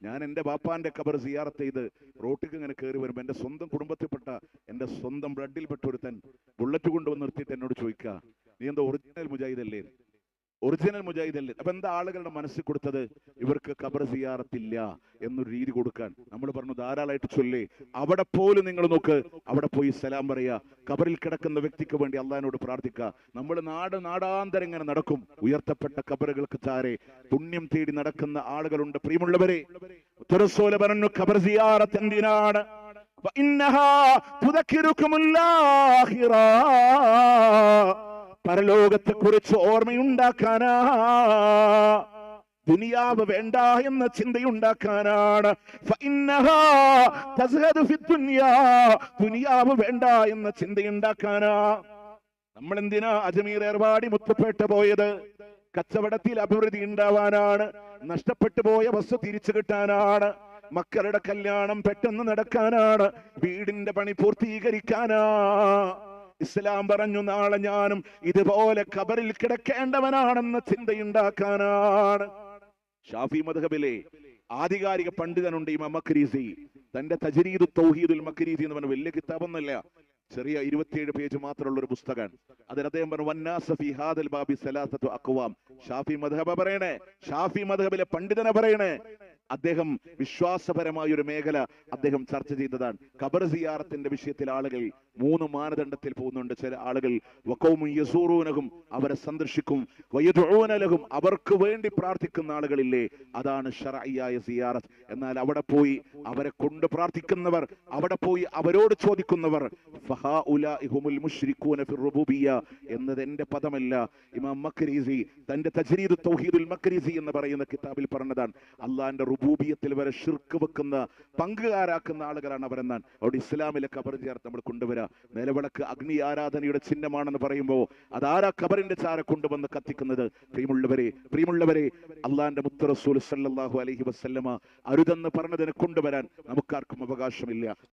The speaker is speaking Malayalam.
ഞാൻ എൻ്റെ ബാപ്പാന്റെ ഖബർ സിയാറത്ത് ചെയ്ത് റോട്ടിക്ക് ഇങ്ങനെ കയറി വരുമ്പോൾ എൻ്റെ സ്വന്തം കുടുംബത്തിൽപ്പെട്ട എൻ്റെ സ്വന്തം ബ്ലഡിൽപ്പെട്ട ഒരുത്തൻ ബുള്ളറ്റ് കൊണ്ടുവന്ന് നിർത്തിയിട്ട് എന്നോട് ചോദിക്കുക, നീ എന്താ ഒറിജിനൽ മുജാഹിദല്ലേ? ഒറിജിനൽ മുജാഹിദല്ലേ? അപ്പൊ എന്താ ആളുകളുടെ മനസ്സിൽ കൊടുത്തത്? ഇവർക്ക് ഖബർ സിയാറത്തില്ല എന്നൊരു രീതി കൊടുക്കാൻ. നമ്മൾ പറഞ്ഞു ധാരാളമായിട്ട് ചൊല്ലേ, അവിടെ പോലും നിങ്ങൾ നോക്ക്, അവിടെ പോയി സലാം പറയാ, ഖബറിൽ കിടക്കുന്ന വ്യക്തിക്ക് വേണ്ടി അള്ളാഹിനോട് പ്രാർത്ഥിക്കുക. നമ്മൾ നാടാന്തരം ഇങ്ങനെ നടക്കും, ഉയർത്തപ്പെട്ട ഖബറുകൾക്ക് ചാരെ പുണ്യം തേടി നടക്കുന്ന ആളുകളുണ്ട്. പ്രിയമുള്ളവരെ, റസൂൽ പറഞ്ഞു ഖബർ സിയാറത്ത് എന്തിനാണ്? പരലോകത്തെ കുറിച്ച് ഓർമ്മയുണ്ടാക്കാനാ, ദുനിയാവ് വേണ്ട എന്ന ചിന്തയുണ്ടാക്കാനാണ്. ദുനിയാവ് വേണ്ട എന്ന ചിന്തയുണ്ടാക്കാനാ. നമ്മൾ എന്തിനാ അജ്മീർ ഏർവാടി മുത്തുപേട്ട പോയത്? കച്ചവടത്തിൽ അഭിവൃദ്ധി ഉണ്ടാവാനാണ്, നഷ്ടപ്പെട്ടു പോയ വസ്തു തിരിച്ചു കിട്ടാനാണ്, മക്കളുടെ കല്യാണം പെട്ടെന്ന് നടക്കാനാണ്, വീടിന്റെ പണി പൂർത്തീകരിക്കാനാ. ഇസ്ലാം പറഞ്ഞു നാളെ ഞാനും ഇതുപോലെ ഖബറിൽ കിടക്കേണ്ടവനാണെന്ന ചിന്തയുണ്ടാക്കാനാണ്. ഷാഫി മദ്ഹബിലെ ആധികാരിക പണ്ഡിതനുണ്ട് ഇമാം മക്രീസി. തന്റെ തജ്രീദു തൗഹീദുൽ മക്രീസി എന്ന് പറഞ്ഞ വലിയ കിതാബൊന്നുമല്ല, ചെറിയ 27 പേജ് മാത്രമുള്ള ഒരു പുസ്തകം. അതിൽ അദ്ദേഹം പറഞ്ഞു വന്നാസ ഫീ ഹാദൽ ബാബി സലാസത്തു അഖ്വാം. ഷാഫി മദ്ഹബ പറയണേ, ഷാഫി മദ്ഹബിലെ പണ്ഡിതനെ പറയണേ. അദ്ദേഹം വിശ്വാസപരമായ ഒരു മേഖല അദ്ദേഹം ചർച്ച ചെയ്തതാണ്. ഖബർ സിയാറത്തിന്റെ വിഷയത്തിൽ ആളുകൾ 3 മാനദണ്ഡത്തിൽ പോകുന്നുണ്ട്. ചില ആളുകൾ വഖൗമുൻ യസൂറൂനഹും, അവരെ സന്ദർശിക്കും, വയദഊന ലഹും, അവർക്ക് വേണ്ടി പ്രാർത്ഥിക്കുന്ന ആളുകളില്ലേ, അതാണ് ശർഈയായ സിയാറത്ത്. എന്നാൽ അവിടെ പോയി അവരെ കൊണ്ട് പ്രാർത്ഥിക്കുന്നവർ, അവിടെ പോയി അവരോട് ചോദിക്കുന്നവർ, ഫഹാഉലാഇ ഹുമുൽ മുശ്രികൂന ഫി റുബൂബിയ്യ എന്നത് എന്റെ പദമല്ല. ഇമാം മക്രീസി തന്റെ തജ്രീദു തൗഹീദുൽ മക്രീസി എന്ന് പറയുന്ന കിതാബിൽ പറഞ്ഞതാണ്. അള്ളാന്റെ റുബൂബിയത്തിൽ വരെ ശിർക്ക് വെക്കുന്ന, പങ്കുകാരാക്കുന്ന ആളുകളാണ് അവരെന്നാണ്. അവിടെ ഇസ്ലാമിലെ ഖബർ സിയാറത്ത് നമ്മൾ കൊണ്ടുവരാം. നിലവിളക്ക് അഗ്നി ആരാധനയുടെ ചിഹ്നമാണെന്ന് പറയുമ്പോൾ അതാരാ ഖബറിന്റെ ചാര കൊണ്ടുവന്ന് കത്തിക്കുന്നത്? പ്രിയമുള്ളവരെ, അള്ളാന്റെ മുത്ത് റസൂൽ സല്ലല്ലാഹു അലൈഹി വസല്ലമ അരുതെന്ന് പറഞ്ഞതിനെ കൊണ്ടുവരാൻ നമുക്കാർക്കും അവകാശമില്ല.